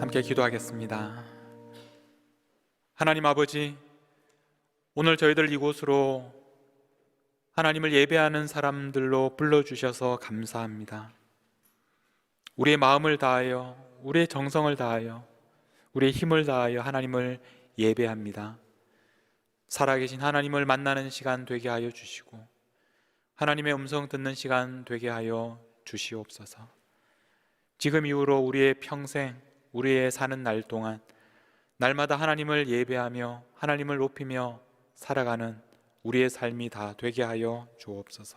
함께 기도하겠습니다. 하나님 아버지, 오늘 저희들 이곳으로 하나님을 예배하는 사람들로 불러주셔서 감사합니다. 우리의 마음을 다하여, 우리의 정성을 다하여, 우리의 힘을 다하여 하나님을 예배합니다. 살아계신 하나님을 만나는 시간 되게 하여 주시고 하나님의 음성 듣는 시간 되게 하여 주시옵소서. 지금 이후로 우리의 평생, 우리의 사는 날 동안 날마다 하나님을 예배하며 하나님을 높이며 살아가는 우리의 삶이 다 되게 하여 주옵소서.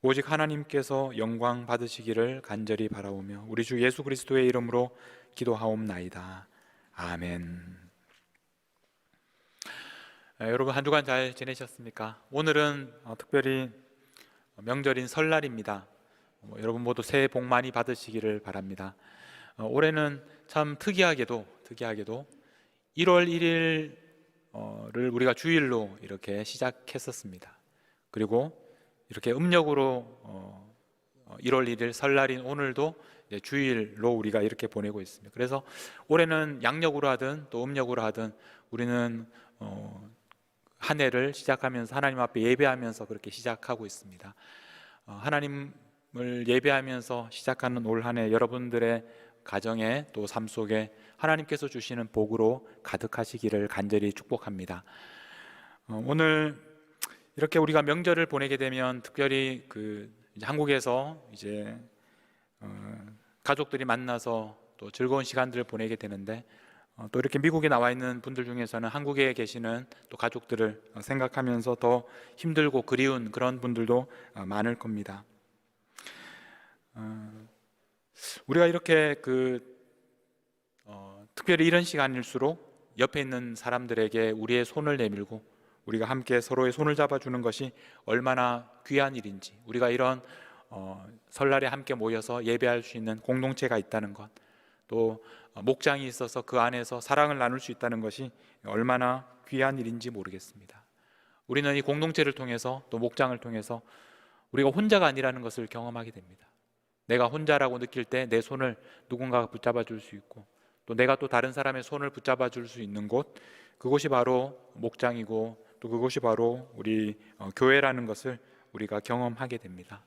오직 하나님께서 영광 받으시기를 간절히 바라오며 우리 주 예수 그리스도의 이름으로 기도하옵나이다. 아멘. 여러분, 한 주간 잘 지내셨습니까? 오늘은 특별히 명절인 설날입니다. 여러분 모두 새해 복 많이 받으시기를 바랍니다. 올해는 참 특이하게도 1월 1일을 우리가 주일로 이렇게 시작했었습니다. 그리고 이렇게 음력으로 1월 1일 설날인 오늘도 주일로 우리가 이렇게 보내고 있습니다. 그래서 올해는 양력으로 하든 또 음력으로 하든 우리는 한 해를 시작하면서 하나님 앞에 예배하면서 그렇게 시작하고 있습니다. 하나님을 예배하면서 시작하는 올 한 해 여러분들의 가정에 또 삶 속에 하나님께서 주시는 복으로 가득하시기를 간절히 축복합니다. 오늘 이렇게 우리가 명절을 보내게 되면 특별히 이제 한국에서 이제 가족들이 만나서 또 즐거운 시간들을 보내게 되는데 또 이렇게 미국에 나와 있는 분들 중에서는 한국에 계시는 또 가족들을 생각하면서 더 힘들고 그리운 그런 분들도 많을 겁니다. 우리가 이렇게 특별히 이런 시간일수록 옆에 있는 사람들에게 우리의 손을 내밀고 우리가 함께 서로의 손을 잡아주는 것이 얼마나 귀한 일인지, 우리가 이런 설날에 함께 모여서 예배할 수 있는 공동체가 있다는 것, 또 목장이 있어서 그 안에서 사랑을 나눌 수 있다는 것이 얼마나 귀한 일인지 모르겠습니다. 우리는 이 공동체를 통해서 또 목장을 통해서 우리가 혼자가 아니라는 것을 경험하게 됩니다. 내가 혼자라고 느낄 때 내 손을 누군가가 붙잡아 줄 수 있고 또 내가 또 다른 사람의 손을 붙잡아 줄 수 있는 곳, 그곳이 바로 목장이고 또 그것이 바로 우리 교회라는 것을 우리가 경험하게 됩니다.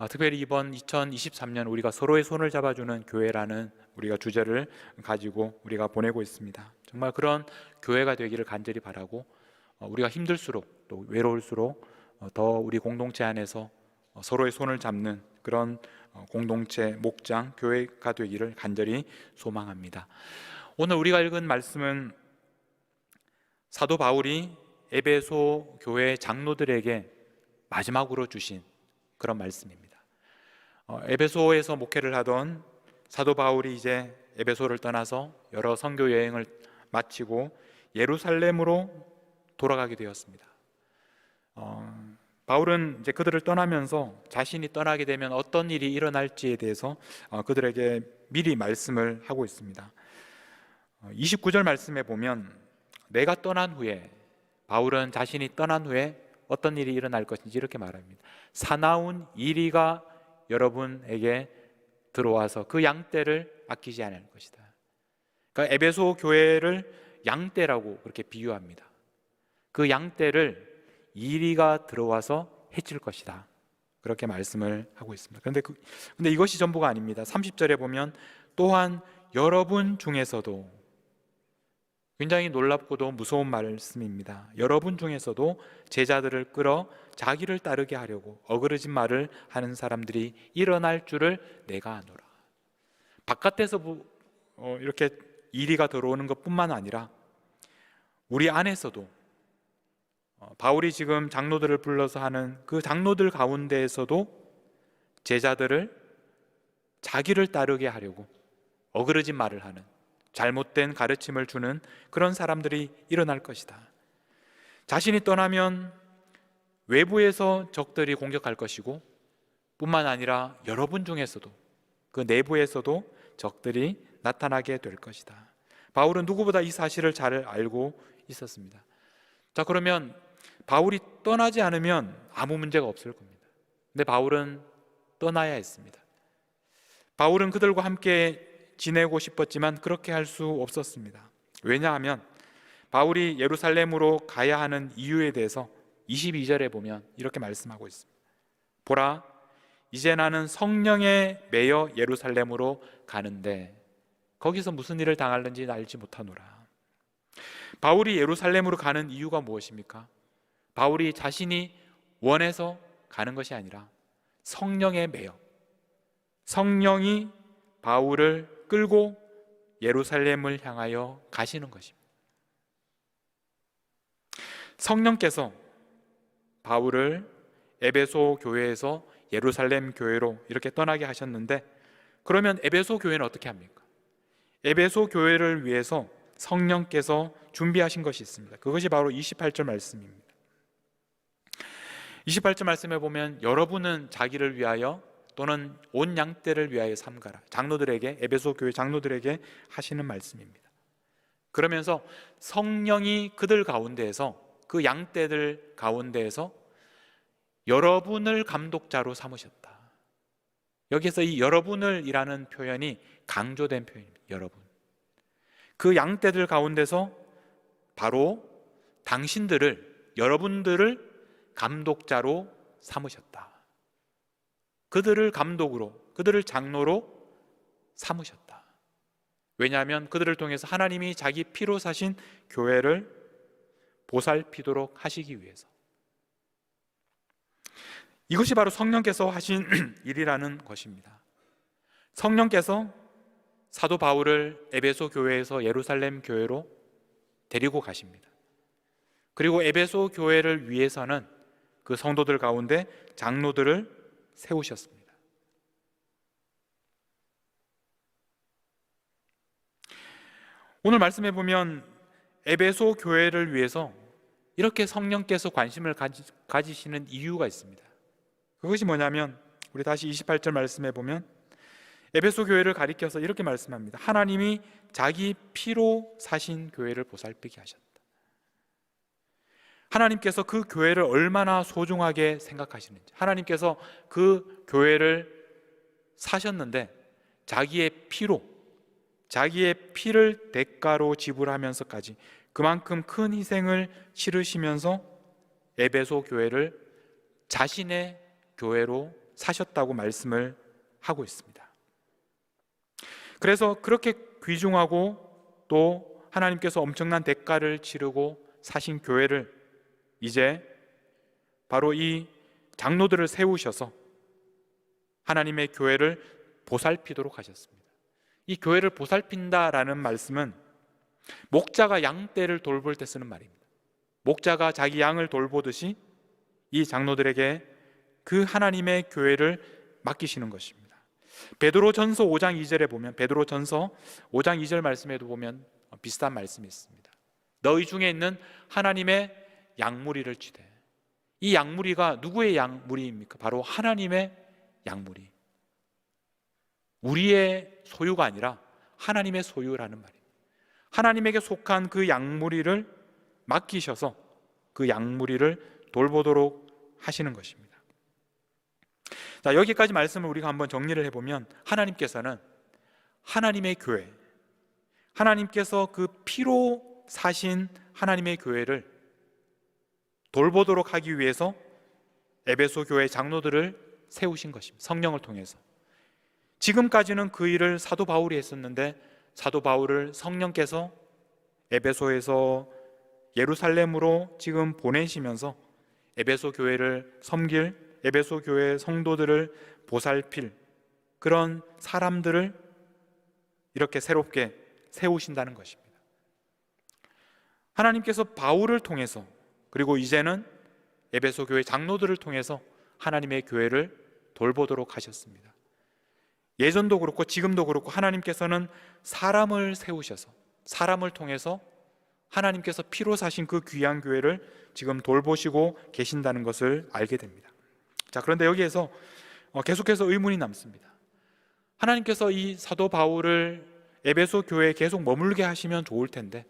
특별히 이번 2023년 우리가 서로의 손을 잡아주는 교회라는 우리가 주제를 가지고 우리가 보내고 있습니다. 정말 그런 교회가 되기를 간절히 바라고 우리가 힘들수록 또 외로울수록 더 우리 공동체 안에서 서로의 손을 잡는 그런 공동체, 목장, 교회가 되기를 간절히 소망합니다. 오늘 우리가 읽은 말씀은 사도 바울이 에베소 교회 장로들에게 마지막으로 주신 그런 말씀입니다. 에베소에서 목회를 하던 사도 바울이 이제 에베소를 떠나서 여러 선교 여행을 마치고 예루살렘으로 돌아가게 되었습니다. 바울은 이제 그들을 떠나면서 자신이 떠나게 되면 어떤 일이 일어날지에 대해서 그들에게 미리 말씀을 하고 있습니다. 29절 말씀에 보면 내가 떠난 후에, 바울은 자신이 떠난 후에 어떤 일이 일어날 것인지 이렇게 말합니다. 사나운 이리가 여러분에게 들어와서 그 양떼를 아끼지 않을 것이다. 그러니까 에베소 교회를 양떼라고 그렇게 비유합니다. 그 양떼를 이리가 들어와서 해칠 것이다, 그렇게 말씀을 하고 있습니다. 그런데 이것이 전부가 아닙니다. 30절에 보면 또한 여러분 중에서도, 굉장히 놀랍고도 무서운 말씀입니다. 여러분 중에서도 제자들을 끌어 자기를 따르게 하려고 어그러진 말을 하는 사람들이 일어날 줄을 내가 아노라. 바깥에서 이렇게 이리가 들어오는 것뿐만 아니라 우리 안에서도 바울이 지금 장로들을 불러서 하는 그 장로들 가운데에서도 제자들을 자기를 따르게 하려고 어그러진 말을 하는, 잘못된 가르침을 주는 그런 사람들이 일어날 것이다. 자신이 떠나면 외부에서 적들이 공격할 것이고 뿐만 아니라 여러분 중에서도, 그 내부에서도 적들이 나타나게 될 것이다. 바울은 누구보다 이 사실을 잘 알고 있었습니다. 자, 그러면 바울이 떠나지 않으면 아무 문제가 없을 겁니다. 근데 바울은 떠나야 했습니다. 바울은 그들과 함께 지내고 싶었지만 그렇게 할 수 없었습니다. 왜냐하면 바울이 예루살렘으로 가야 하는 이유에 대해서 22절에 보면 이렇게 말씀하고 있습니다. 보라, 이제 나는 성령에 매여 예루살렘으로 가는데 거기서 무슨 일을 당할는지 알지 못하노라. 바울이 예루살렘으로 가는 이유가 무엇입니까? 바울이 자신이 원해서 가는 것이 아니라 성령에 매여, 성령이 바울을 끌고 예루살렘을 향하여 가시는 것입니다. 성령께서 바울을 에베소 교회에서 예루살렘 교회로 이렇게 떠나게 하셨는데, 그러면 에베소 교회는 어떻게 합니까? 에베소 교회를 위해서 성령께서 준비하신 것이 있습니다. 그것이 바로 28절 말씀입니다. 28절 말씀에 보면 여러분은 자기를 위하여 또는 온 양떼를 위하여 삼가라. 장로들에게, 에베소 교회 장로들에게 하시는 말씀입니다. 그러면서 성령이 그들 가운데에서, 그 양떼들 가운데에서 여러분을 감독자로 삼으셨다. 여기서 이 여러분을 이라는 표현이 강조된 표현입니다. 여러분, 그 양떼들 가운데서 바로 당신들을, 여러분들을 감독자로 삼으셨다. 그들을 감독으로, 그들을 장로로 삼으셨다. 왜냐하면 그들을 통해서 하나님이 자기 피로 사신 교회를 보살피도록 하시기 위해서. 이것이 바로 성령께서 하신 일이라는 것입니다. 성령께서 사도 바울을 에베소 교회에서 예루살렘 교회로 데리고 가십니다. 그리고 에베소 교회를 위해서는 그 성도들 가운데 장로들을 세우셨습니다. 오늘 말씀해 보면 에베소 교회를 위해서 이렇게 성령께서 관심을 가지시는 이유가 있습니다. 그것이 뭐냐면, 우리 다시 28절 말씀해 보면 에베소 교회를 가리켜서 이렇게 말씀합니다. 하나님이 자기 피로 사신 교회를 보살피게 하셨다. 하나님께서 그 교회를 얼마나 소중하게 생각하시는지, 하나님께서 그 교회를 사셨는데 자기의 피로, 자기의 피를 대가로 지불하면서까지 그만큼 큰 희생을 치르시면서 에베소 교회를 자신의 교회로 사셨다고 말씀을 하고 있습니다. 그래서 그렇게 귀중하고 또 하나님께서 엄청난 대가를 치르고 사신 교회를 이제 바로 이 장로들을 세우셔서 하나님의 교회를 보살피도록 하셨습니다. 이 교회를 보살핀다라는 말씀은 목자가 양떼를 돌볼 때 쓰는 말입니다. 목자가 자기 양을 돌보듯이 이 장로들에게 그 하나님의 교회를 맡기시는 것입니다. 베드로전서 5장 2절에 보면, 베드로전서 5장 2절 말씀에도 보면 비슷한 말씀이 있습니다. 너희 중에 있는 하나님의 양무리를 치되. 이 양무리가 누구의 양무리입니까? 바로 하나님의 양무리. 우리의 소유가 아니라 하나님의 소유라는 말입니다. 하나님에게 속한 그 양무리를 맡기셔서 그 양무리를 돌보도록 하시는 것입니다. 자, 여기까지 말씀을 우리가 한번 정리를 해보면, 하나님께서는 하나님의 교회, 하나님께서 그 피로 사신 하나님의 교회를 돌보도록 하기 위해서 에베소 교회 장로들을 세우신 것입니다. 성령을 통해서. 지금까지는 그 일을 사도 바울이 했었는데, 사도 바울을 성령께서 에베소에서 예루살렘으로 지금 보내시면서 에베소 교회를 섬길, 에베소 교회 성도들을 보살필 그런 사람들을 이렇게 새롭게 세우신다는 것입니다. 하나님께서 바울을 통해서, 그리고 이제는 에베소 교회 장로들을 통해서 하나님의 교회를 돌보도록 하셨습니다. 예전도 그렇고 지금도 그렇고 하나님께서는 사람을 세우셔서, 사람을 통해서 하나님께서 피로 사신 그 귀한 교회를 지금 돌보시고 계신다는 것을 알게 됩니다. 자, 그런데 여기에서 계속해서 의문이 남습니다. 하나님께서 이 사도 바울을 에베소 교회에 계속 머물게 하시면 좋을 텐데,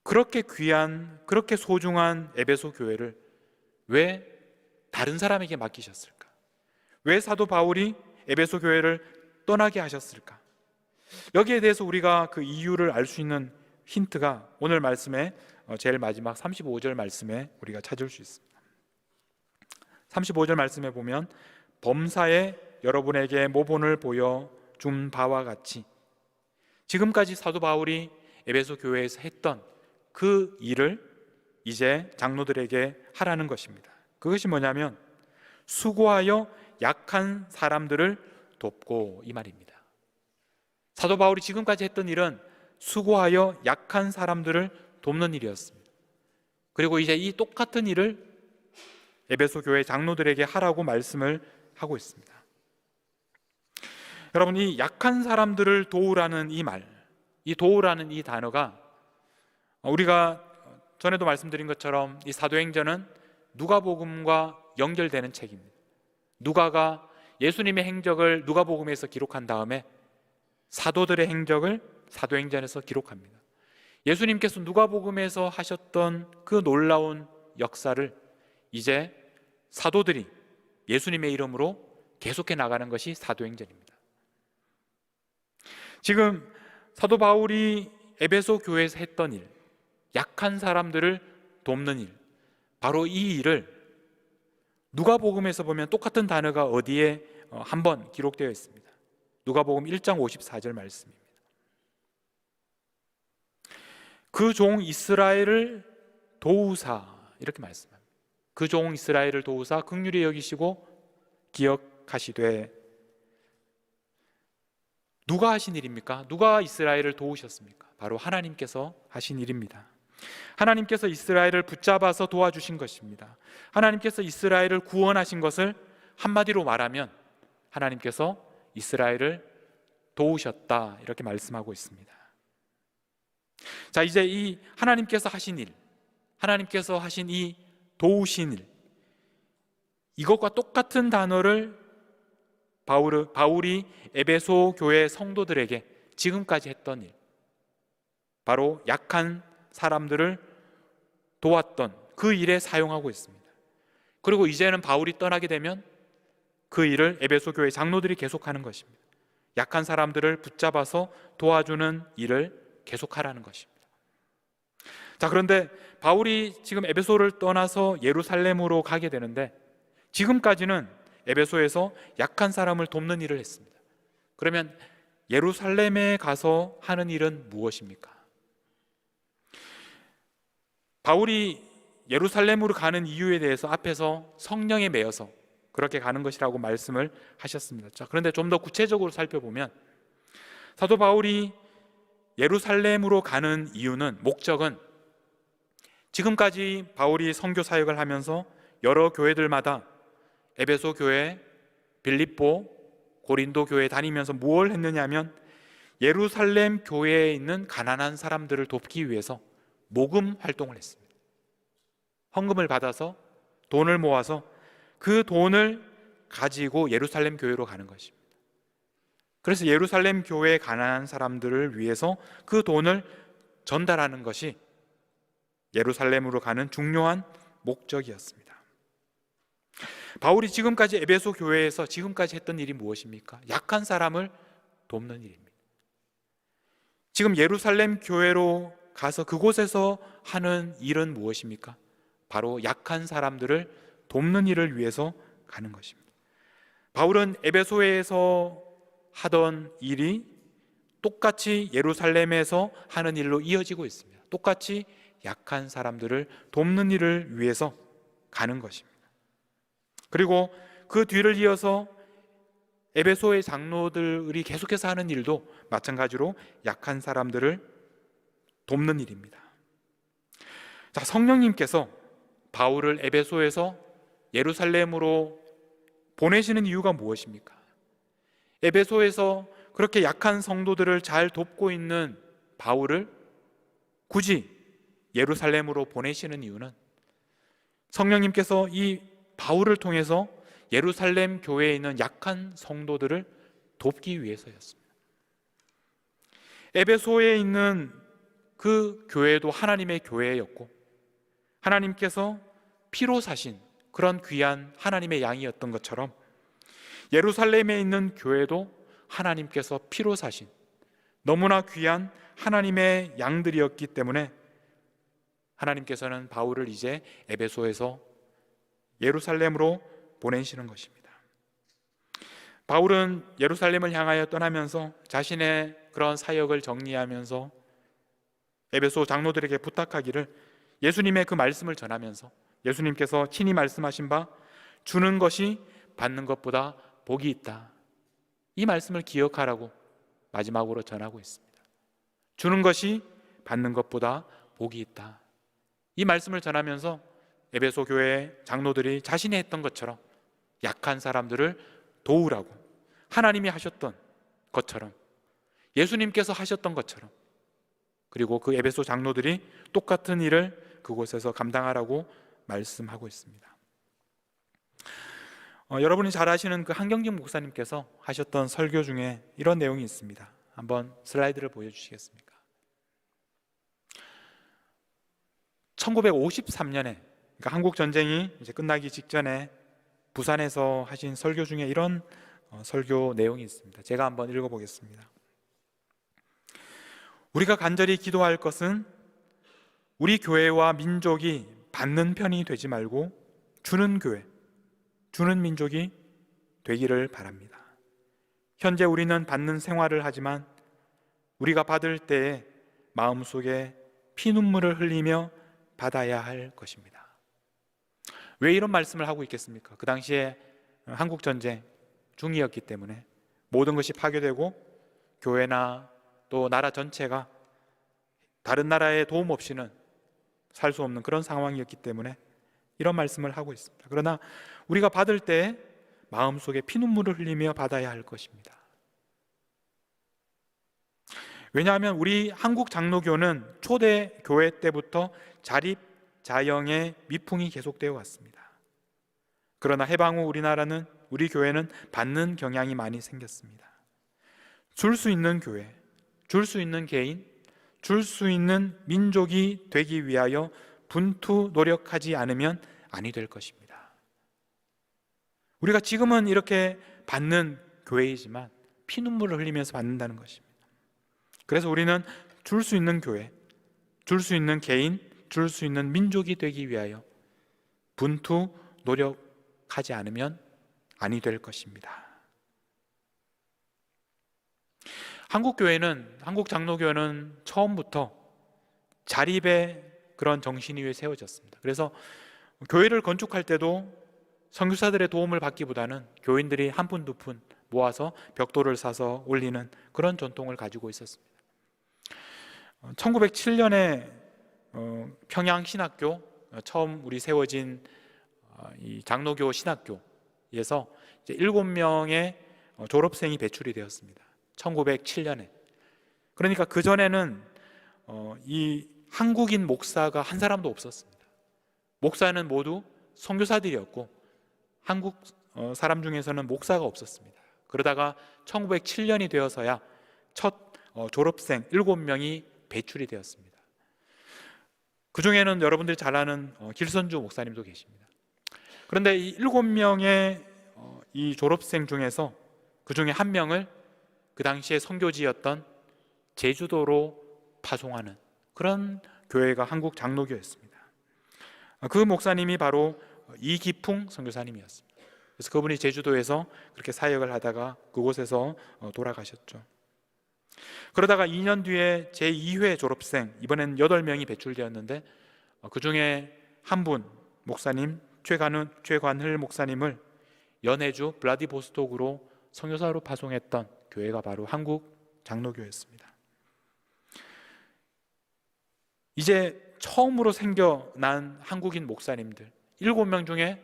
그렇게 귀한, 그렇게 소중한 에베소 교회를 왜 다른 사람에게 맡기셨을까? 왜 사도 바울이 에베소 교회를 떠나게 하셨을까? 여기에 대해서 우리가 그 이유를 알 수 있는 힌트가 오늘 말씀의 제일 마지막 35절 말씀에 우리가 찾을 수 있습니다. 35절 말씀에 보면 범사에 여러분에게 모본을 보여준 바와 같이, 지금까지 사도 바울이 에베소 교회에서 했던 그 일을 이제 장로들에게 하라는 것입니다. 그것이 뭐냐면 수고하여 약한 사람들을 돕고, 이 말입니다. 사도 바울이 지금까지 했던 일은 수고하여 약한 사람들을 돕는 일이었습니다. 그리고 이제 이 똑같은 일을 에베소 교회 장로들에게 하라고 말씀을 하고 있습니다. 여러분, 이 약한 사람들을 도우라는 이 말, 이 도우라는 이 단어가 우리가 전에도 말씀드린 것처럼 이 사도행전은 누가복음과 연결되는 책입니다. 누가가 예수님의 행적을 누가복음에서 기록한 다음에 사도들의 행적을 사도행전에서 기록합니다. 예수님께서 누가복음에서 하셨던 그 놀라운 역사를 이제 사도들이 예수님의 이름으로 계속해 나가는 것이 사도행전입니다. 지금 사도 바울이 에베소 교회에서 했던 일, 약한 사람들을 돕는 일, 바로 이 일을 누가복음에서 보면 똑같은 단어가 어디에 한번 기록되어 있습니다. 누가복음 1장 54절 말씀입니다. 그 종 이스라엘을 도우사, 이렇게 말씀합니다. 그 종 이스라엘을 도우사 긍휼히 여기시고 기억하시되. 누가 하신 일입니까? 누가 이스라엘을 도우셨습니까? 바로 하나님께서 하신 일입니다. 하나님께서 이스라엘을 붙잡아서 도와주신 것입니다. 하나님께서 이스라엘을 구원하신 것을 한마디로 말하면 하나님께서 이스라엘을 도우셨다, 이렇게 말씀하고 있습니다. 자, 이제 이 하나님께서 하신 일, 하나님께서 하신 이 도우신 일, 이것과 똑같은 단어를 바울이 에베소 교회 성도들에게 지금까지 했던 일, 바로 약한 사람들을 도왔던 그 일에 사용하고 있습니다. 그리고 이제는 바울이 떠나게 되면 그 일을 에베소 교회 장로들이 계속하는 것입니다. 약한 사람들을 붙잡아서 도와주는 일을 계속하라는 것입니다. 자, 그런데 바울이 지금 에베소를 떠나서 예루살렘으로 가게 되는데 지금까지는 에베소에서 약한 사람을 돕는 일을 했습니다. 그러면 예루살렘에 가서 하는 일은 무엇입니까? 바울이 예루살렘으로 가는 이유에 대해서 앞에서 성령에 매여서 그렇게 가는 것이라고 말씀을 하셨습니다. 자, 그런데 좀 더 구체적으로 살펴보면 사도 바울이 예루살렘으로 가는 이유는, 목적은 지금까지 바울이 선교 사역을 하면서 여러 교회들마다 에베소 교회, 빌립보, 고린도 교회 다니면서 무엇을 했느냐면 예루살렘 교회에 있는 가난한 사람들을 돕기 위해서 모금 활동을 했습니다. 헌금을 받아서 돈을 모아서 그 돈을 가지고 예루살렘 교회로 가는 것입니다. 그래서 예루살렘 교회의 가난한 사람들을 위해서 그 돈을 전달하는 것이 예루살렘으로 가는 중요한 목적이었습니다. 바울이 지금까지 에베소 교회에서 지금까지 했던 일이 무엇입니까? 약한 사람을 돕는 일입니다. 지금 예루살렘 교회로 가서 그곳에서 하는 일은 무엇입니까? 바로 약한 사람들을 돕는 일을 위해서 가는 것입니다. 바울은 에베소에서 하던 일이 똑같이 예루살렘에서 하는 일로 이어지고 있습니다. 똑같이 약한 사람들을 돕는 일을 위해서 가는 것입니다. 그리고 그 뒤를 이어서 에베소의 장로들이 계속해서 하는 일도 마찬가지로 약한 사람들을 돕는 일입니다. 자, 성령님께서 바울을 에베소에서 예루살렘으로 보내시는 이유가 무엇입니까? 에베소에서 그렇게 약한 성도들을 잘 돕고 있는 바울을 굳이 예루살렘으로 보내시는 이유는 성령님께서 이 바울을 통해서 예루살렘 교회에 있는 약한 성도들을 돕기 위해서였습니다. 에베소에 있는 그 교회도 하나님의 교회였고 하나님께서 피로 사신 그런 귀한 하나님의 양이었던 것처럼 예루살렘에 있는 교회도 하나님께서 피로 사신 너무나 귀한 하나님의 양들이었기 때문에 하나님께서는 바울을 이제 에베소에서 예루살렘으로 보내시는 것입니다. 바울은 예루살렘을 향하여 떠나면서 자신의 그런 사역을 정리하면서 에베소 장로들에게 부탁하기를 예수님의 그 말씀을 전하면서 예수님께서 친히 말씀하신 바 주는 것이 받는 것보다 복이 있다, 이 말씀을 기억하라고 마지막으로 전하고 있습니다. 주는 것이 받는 것보다 복이 있다, 이 말씀을 전하면서 에베소 교회 장로들이 자신이 했던 것처럼 약한 사람들을 도우라고, 하나님이 하셨던 것처럼, 예수님께서 하셨던 것처럼, 그리고 그 에베소 장로들이 똑같은 일을 그곳에서 감당하라고 말씀하고 있습니다. 여러분이 잘 아시는 그 한경직 목사님께서 하셨던 설교 중에 이런 내용이 있습니다. 한번 슬라이드를 보여주시겠습니까? 1953년에, 그러니까 한국 전쟁이 이제 끝나기 직전에 부산에서 하신 설교 중에 이런 설교 내용이 있습니다. 제가 한번 읽어보겠습니다. 우리가 간절히 기도할 것은 우리 교회와 민족이 받는 편이 되지 말고 주는 교회, 주는 민족이 되기를 바랍니다. 현재 우리는 받는 생활을 하지만 우리가 받을 때에 마음속에 피눈물을 흘리며 받아야 할 것입니다. 왜 이런 말씀을 하고 있겠습니까? 그 당시에 한국전쟁 중이었기 때문에 모든 것이 파괴되고 교회나 또 나라 전체가 다른 나라의 도움 없이는 살 수 없는 그런 상황이었기 때문에 이런 말씀을 하고 있습니다. 그러나 우리가 받을 때 마음속에 피눈물을 흘리며 받아야 할 것입니다. 왜냐하면 우리 한국 장로교는 초대 교회 때부터 자립자영의 미풍이 계속되어 왔습니다. 그러나 해방 후 우리나라는, 우리 교회는 받는 경향이 많이 생겼습니다. 줄 수 있는 교회, 줄 수 있는 개인, 줄 수 있는 민족이 되기 위하여 분투 노력하지 않으면 아니 될 것입니다. 우리가 지금은 이렇게 받는 교회이지만 피눈물을 흘리면서 받는다는 것입니다. 그래서 우리는 줄 수 있는 교회, 줄 수 있는 개인, 줄 수 있는 민족이 되기 위하여 분투 노력하지 않으면 아니 될 것입니다. 한국교회는, 한국장로교회는 처음부터 자립의 그런 정신이 위에 세워졌습니다. 그래서 교회를 건축할 때도 선교사들의 도움을 받기보다는 교인들이 한 푼 두 푼 모아서 벽돌을 사서 올리는 그런 전통을 가지고 있었습니다. 1907년에 평양신학교, 처음 우리 세워진 이 장로교 신학교에서 이제 7명의 졸업생이 배출이 되었습니다. 1907년에. 그러니까 그 전에는 이 한국인 목사가 한 사람도 없었습니다. 목사는 모두 선교사들이었고 한국 사람 중에서는 목사가 없었습니다. 그러다가 1907년이 되어서야 첫 졸업생 7명이 배출이 되었습니다. 그 중에는 여러분들이 잘 아는 길선주 목사님도 계십니다. 그런데 이 7명의 이 졸업생 중에서 그 중에 한 명을 그 당시에 선교지였던 제주도로 파송하는 그런 교회가 한국 장로교였습니다. 그 목사님이 바로 이기풍 선교사님이었습니다. 그래서 그분이 제주도에서 그렇게 사역을 하다가 그곳에서 돌아가셨죠. 그러다가 2년 뒤에 제2회 졸업생, 이번엔 8명이 배출되었는데 그 중에 한 분, 목사님 최관hl 목사님을 연해주 블라디보스톡으로 선교사로 파송했던 교회가 바로 한국 장로교였습니다. 이제 처음으로 생겨난 한국인 목사님들 7명 중에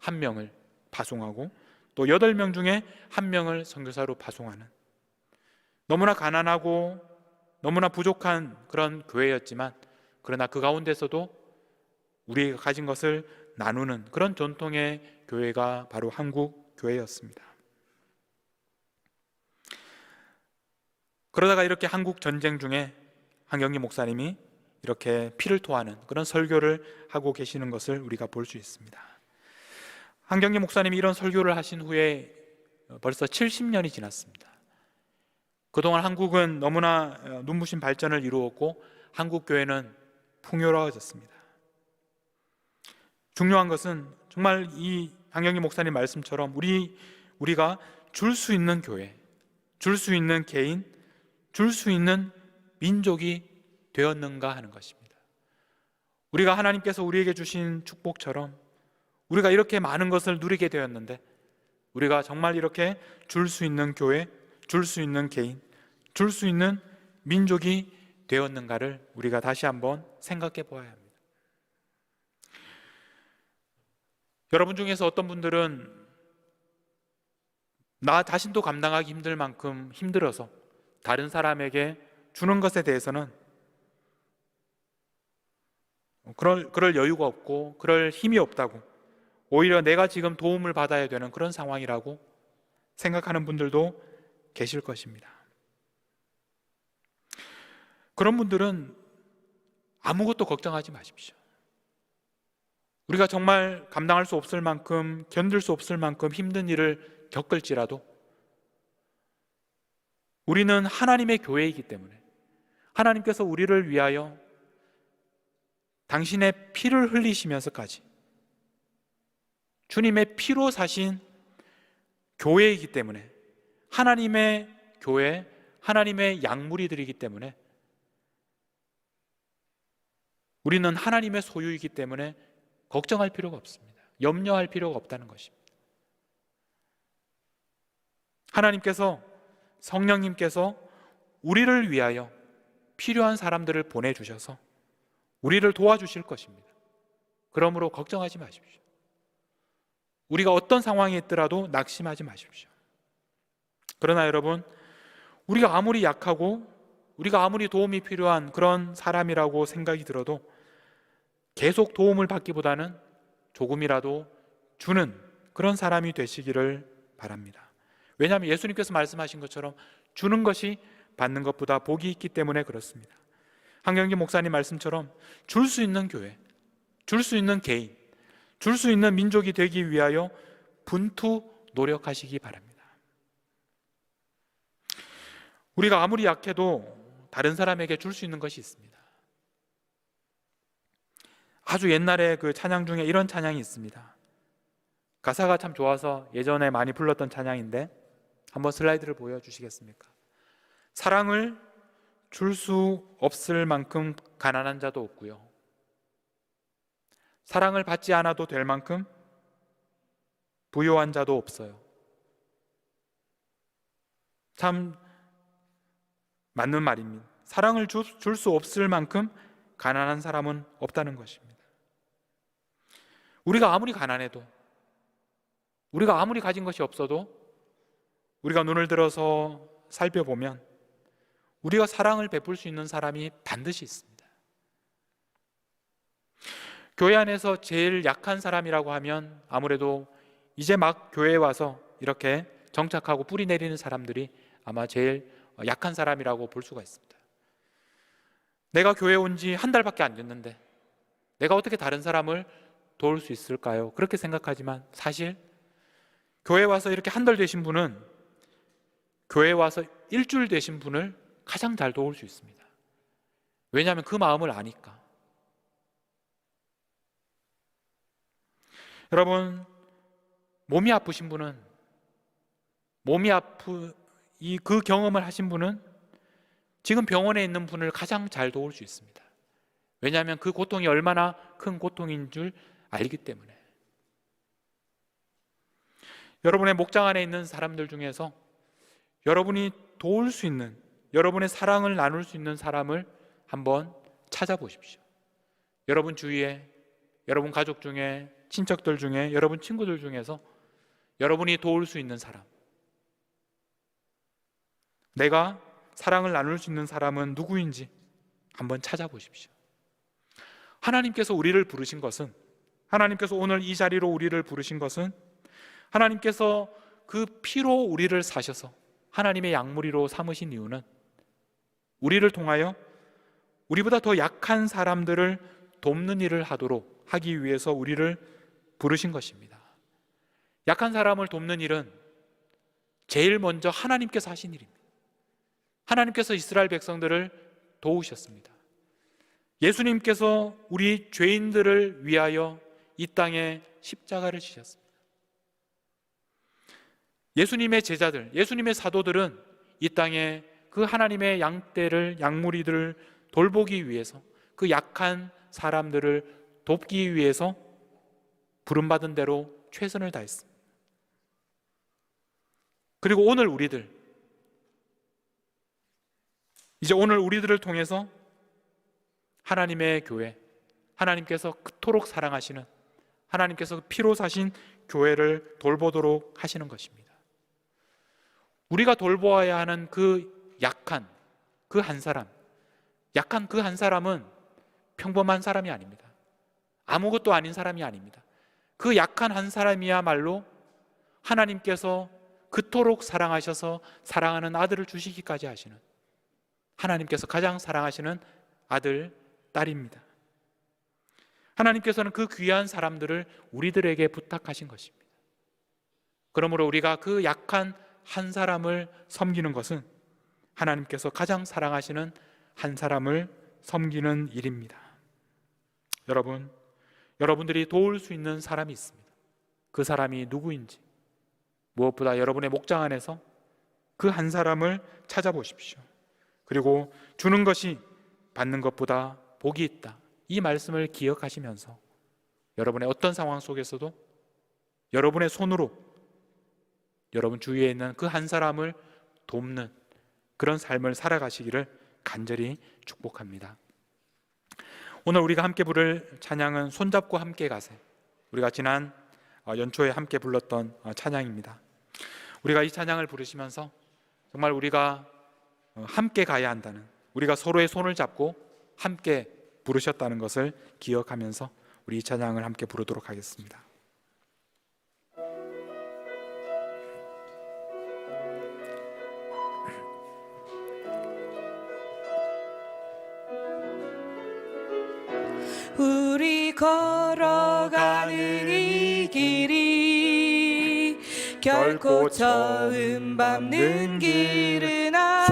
1명을 파송하고 또 8명 중에 1명을 선교사로 파송하는, 너무나 가난하고 너무나 부족한 그런 교회였지만 그러나 그 가운데서도 우리가 가진 것을 나누는 그런 전통의 교회가 바로 한국 교회였습니다. 그러다가 이렇게 한국 전쟁 중에 한경직 목사님이 이렇게 피를 토하는 그런 설교를 하고 계시는 것을 우리가 볼 수 있습니다. 한경직 목사님이 이런 설교를 하신 후에 벌써 70년이 지났습니다. 그동안 한국은 너무나 눈부신 발전을 이루었고 한국 교회는 풍요로워졌습니다. 중요한 것은 정말 이 강영기 목사님 말씀처럼 우리가 줄 수 있는 교회, 줄 수 있는 개인, 줄 수 있는 민족이 되었는가 하는 것입니다. 우리가 하나님께서 우리에게 주신 축복처럼 우리가 이렇게 많은 것을 누리게 되었는데 우리가 정말 이렇게 줄 수 있는 교회, 줄 수 있는 개인, 줄 수 있는 민족이 되었는가를 우리가 다시 한번 생각해 보아야 합니다. 여러분 중에서 어떤 분들은 나 자신도 감당하기 힘들 만큼 힘들어서 다른 사람에게 주는 것에 대해서는 그럴 여유가 없고 그럴 힘이 없다고, 오히려 내가 지금 도움을 받아야 되는 그런 상황이라고 생각하는 분들도 계실 것입니다. 그런 분들은 아무것도 걱정하지 마십시오. 우리가 정말 감당할 수 없을 만큼, 견딜 수 없을 만큼 힘든 일을 겪을지라도 우리는 하나님의 교회이기 때문에 하나님께서 우리를 위하여 당신의 피를 흘리시면서까지 주님의 피로 사신 교회이기 때문에, 하나님의 교회, 하나님의 양무리들이기 때문에 우리는 하나님의 소유이기 때문에 걱정할 필요가 없습니다. 염려할 필요가 없다는 것입니다. 하나님께서, 성령님께서 우리를 위하여 필요한 사람들을 보내주셔서 우리를 도와주실 것입니다. 그러므로 걱정하지 마십시오. 우리가 어떤 상황에 있더라도 낙심하지 마십시오. 그러나 여러분, 우리가 아무리 약하고 우리가 아무리 도움이 필요한 그런 사람이라고 생각이 들어도 계속 도움을 받기보다는 조금이라도 주는 그런 사람이 되시기를 바랍니다. 왜냐하면 예수님께서 말씀하신 것처럼 주는 것이 받는 것보다 복이 있기 때문에 그렇습니다. 한경기 목사님 말씀처럼 줄 수 있는 교회, 줄 수 있는 개인, 줄 수 있는 민족이 되기 위하여 분투 노력하시기 바랍니다. 우리가 아무리 약해도 다른 사람에게 줄 수 있는 것이 있습니다. 아주 옛날에 그 찬양 중에 이런 찬양이 있습니다. 가사가 참 좋아서 예전에 많이 불렀던 찬양인데 한번 슬라이드를 보여주시겠습니까? 사랑을 줄 수 없을 만큼 가난한 자도 없고요, 사랑을 받지 않아도 될 만큼 부요한 자도 없어요. 참 맞는 말입니다. 사랑을 줄 수 없을 만큼 가난한 사람은 없다는 것입니다. 우리가 아무리 가난해도, 우리가 아무리 가진 것이 없어도 우리가 눈을 들어서 살펴보면 우리가 사랑을 베풀 수 있는 사람이 반드시 있습니다. 교회 안에서 제일 약한 사람이라고 하면 아무래도 이제 막 교회에 와서 이렇게 정착하고 뿌리 내리는 사람들이 아마 제일 약한 사람이라고 볼 수가 있습니다. 내가 교회에 온 지 한 달밖에 안 됐는데 내가 어떻게 다른 사람을 도울 수 있을까요? 그렇게 생각하지만 사실 교회에 와서 이렇게 한 달 되신 분은 교회에 와서 일주일 되신 분을 가장 잘 도울 수 있습니다. 왜냐하면 그 마음을 아니까. 여러분, 몸이 아프신 분은, 그 경험을 하신 분은 지금 병원에 있는 분을 가장 잘 도울 수 있습니다. 왜냐하면 그 고통이 얼마나 큰 고통인 줄 알기 때문에. 여러분의 목장 안에 있는 사람들 중에서 여러분이 도울 수 있는, 여러분의 사랑을 나눌 수 있는 사람을 한번 찾아보십시오. 여러분 주위에, 여러분 가족 중에, 친척들 중에, 여러분 친구들 중에서 여러분이 도울 수 있는 사람, 내가 사랑을 나눌 수 있는 사람은 누구인지 한번 찾아보십시오. 하나님께서 우리를 부르신 것은, 하나님께서 오늘 이 자리로 우리를 부르신 것은, 하나님께서 그 피로 우리를 사셔서 하나님의 양무리로 삼으신 이유는 우리를 통하여 우리보다 더 약한 사람들을 돕는 일을 하기 위해서 우리를 부르신 것입니다. 약한 사람을 돕는 일은 제일 먼저 하나님께서 하신 일입니다. 하나님께서 이스라엘 백성들을 도우셨습니다. 예수님께서 우리 죄인들을 위하여 이 땅에 십자가를 지셨습니다. 예수님의 제자들, 예수님의 사도들은 이 땅에 그 하나님의 양떼를, 양무리들을 돌보기 위해서, 그 약한 사람들을 돕기 위해서 부름받은 대로 최선을 다했습니다. 그리고 오늘 우리들, 이제 오늘 우리들을 통해서 하나님의 교회, 하나님께서 그토록 사랑하시는, 하나님께서 피로 사신 교회를 돌보도록 하시는 것입니다. 우리가 돌보아야 하는 그 약한 그 한 사람, 약한 그 한 사람은 평범한 사람이 아닙니다. 아무것도 아닌 사람이 아닙니다. 그 약한 한 사람이야말로 하나님께서 그토록 사랑하셔서 사랑하는 아들을 주시기까지 하시는, 하나님께서 가장 사랑하시는 아들, 딸입니다. 하나님께서는 그 귀한 사람들을 우리들에게 부탁하신 것입니다. 그러므로 우리가 그 약한 한 사람을 섬기는 것은 하나님께서 가장 사랑하시는 한 사람을 섬기는 일입니다. 여러분, 여러분들이 도울 수 있는 사람이 있습니다. 그 사람이 누구인지, 무엇보다 여러분의 목장 안에서 그 한 사람을 찾아보십시오. 그리고 주는 것이 받는 것보다 복이 있다, 이 말씀을 기억하시면서 여러분의 어떤 상황 속에서도 여러분의 손으로 여러분 주위에 있는 그 한 사람을 돕는 그런 삶을 살아가시기를 간절히 축복합니다. 오늘 우리가 함께 부를 찬양은 손잡고 함께 가세. 우리가 지난 연초에 함께 불렀던 찬양입니다. 우리가 이 찬양을 부르시면서 정말 우리가 함께 가야 한다는, 우리가 서로의 손을 잡고 함께 부르셨다는 것을 기억하면서 우리 이 찬양을 함께 부르도록 하겠습니다. 우리 걸어가는 이 길이 결코 처음 밟는 길은 아니야.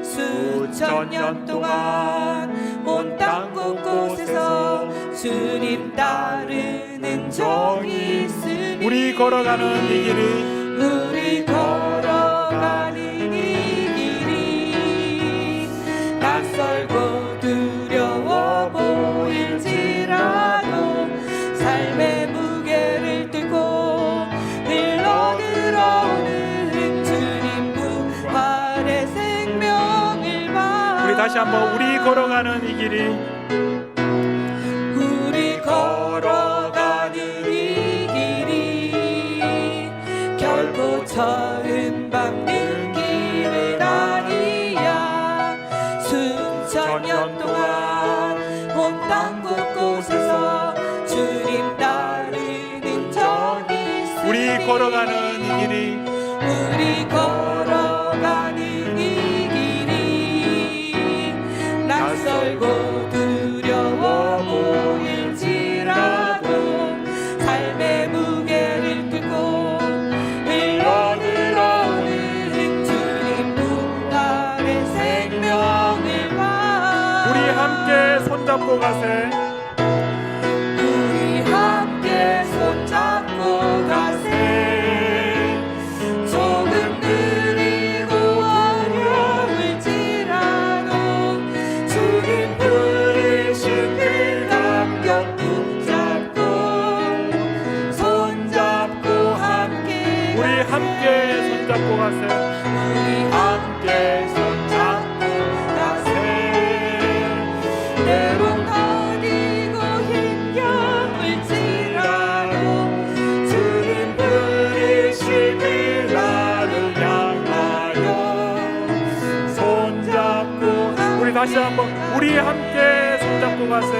수천 년 동안 온 땅 곳곳에서 주님 따르는 종이 있으니 우리 걸어가는 이 길이, 우리 걸어가는 이 길이 낯설고 두려워 보일지라도 삶의 무게를 들고 흘러 들어오는 주님 부활의 생명을 봐. 우리 다시 한번 우리 걸어가는 이 길이, 우리 걸어가는 이 길이 결코 처음 밟는 길은 아니야. 수천 년 동안 온 땅 곳곳에서 주님 따르는 종이 있으니 우리 걸어가는 이 길이, 우리 걸어가는 이 길이 낯설고 두려워 보일지라도 삶의 무게를 들고 흘러 들어오는 주님 부활의 생명을 봐. 우리 함께 손잡고 가세. 우리 함께 손잡고 가세. 조금 느리고 어려울지라도 주님 부르신 그 감격 붙잡고 손잡고 함께 우리 함께 손잡고 가세. 우리 함께 손잡고 가세. 때론 더디고 힘겨울지라도 주님 부르실 그 나를 향하여 손잡고, 우리 다시 한번 우리 함께 손잡고 가세.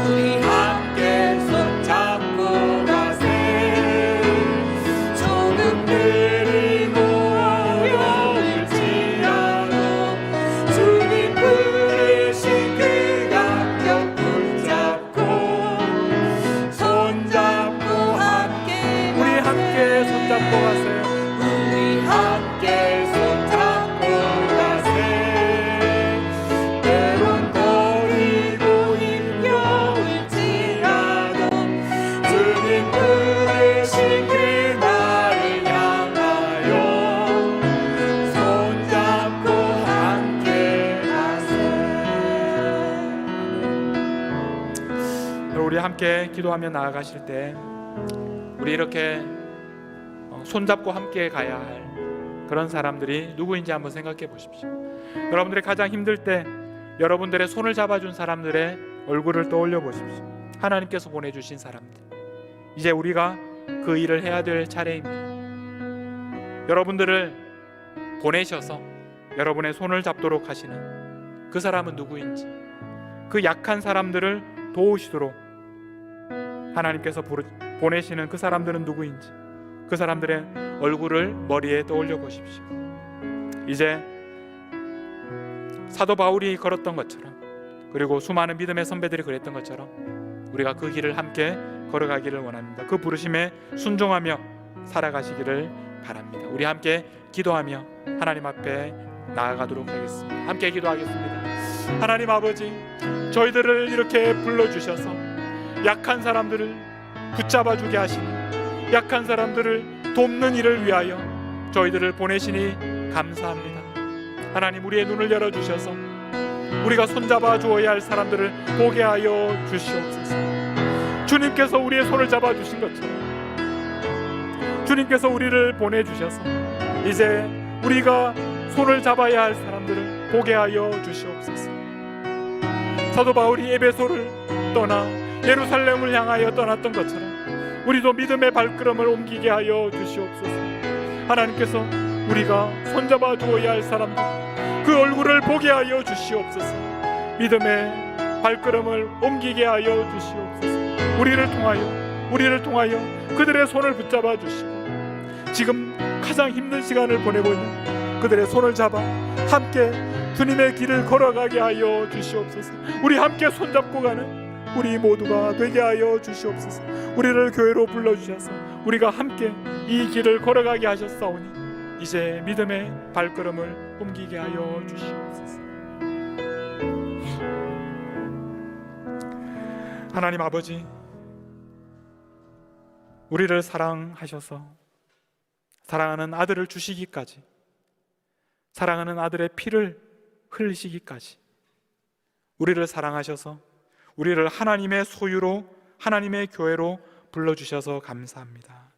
우리 함께 손잡고 가세. 조금 느리고 어려울지라도 주님 부르신 그 감격 붙잡고 손잡고 함께 우리 함께 손잡고 가세. 우리 함께 손잡고 함께 기도하며 나아가실 때 우리 이렇게 손잡고 함께 가야 할 그런 사람들이 누구인지 한번 생각해 보십시오. 여러분들이 가장 힘들 때 여러분들의 손을 잡아준 사람들의 얼굴을 떠올려 보십시오. 하나님께서 보내주신 사람들. 이제 우리가 그 일을 해야 될 차례입니다. 여러분들을 보내셔서 여러분의 손을 잡도록 하시는 그 사람은 누구인지, 그 약한 사람들을 도우시도록 하나님께서 보내시는 그 사람들은 누구인지, 그 사람들의 얼굴을 머리에 떠올려 보십시오. 이제 사도 바울이 걸었던 것처럼, 그리고 수많은 믿음의 선배들이 그랬던 것처럼 우리가 그 길을 함께 걸어가기를 원합니다. 그 부르심에 순종하며 살아가시기를 바랍니다. 우리 함께 기도하며 하나님 앞에 나아가도록 하겠습니다. 함께 기도하겠습니다. 하나님 아버지, 저희들을 이렇게 불러주셔서 약한 사람들을 붙잡아주게 하시니, 약한 사람들을 돕는 일을 위하여 저희들을 보내시니 감사합니다. 하나님, 우리의 눈을 열어주셔서 우리가 손잡아 주어야 할 사람들을 보게 하여 주시옵소서. 주님께서 우리의 손을 잡아주신 것처럼 주님께서 우리를 보내주셔서 이제 우리가 손을 잡아야 할 사람들을 보게 하여 주시옵소서. 사도 바울이 에베소를 떠나 예루살렘을 향하여 떠났던 것처럼 우리도 믿음의 발걸음을 옮기게 하여 주시옵소서. 하나님께서 우리가 손잡아 주어야 할 사람들 그 얼굴을 보게 하여 주시옵소서. 믿음의 발걸음을 옮기게 하여 주시옵소서. 우리를 통하여 그들의 손을 붙잡아 주시고 지금 가장 힘든 시간을 보내고 있는 그들의 손을 잡아 함께 주님의 길을 걸어가게 하여 주시옵소서. 우리 함께 손잡고 가는 우리 모두가 되게 하여 주시옵소서. 우리를 교회로 불러주셔서 우리가 함께 이 길을 걸어가게 하셨사오니 이제 믿음의 발걸음을 옮기게 하여 주시옵소서. 하나님 아버지, 우리를 사랑하셔서 사랑하는 아들을 주시기까지, 사랑하는 아들의 피를 흘리시기까지 우리를 사랑하셔서 우리를 하나님의 소유로, 하나님의 교회로 불러주셔서 감사합니다.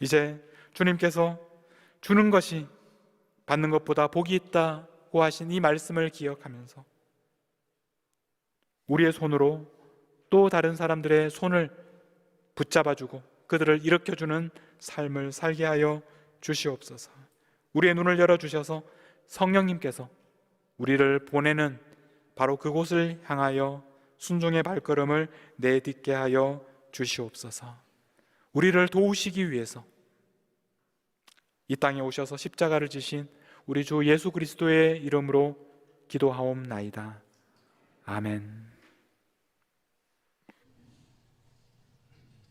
이제 주님께서 주는 것이 받는 것보다 복이 있다고 하신 이 말씀을 기억하면서 우리의 손으로 또 다른 사람들의 손을 붙잡아주고 그들을 일으켜주는 삶을 살게 하여 주시옵소서. 우리의 눈을 열어주셔서 성령님께서 우리를 보내는 바로 그곳을 향하여 순종의 발걸음을 내딛게 하여 주시옵소서. 우리를 도우시기 위해서 이 땅에 오셔서 십자가를 지신 우리 주 예수 그리스도의 이름으로 기도하옵나이다. 아멘.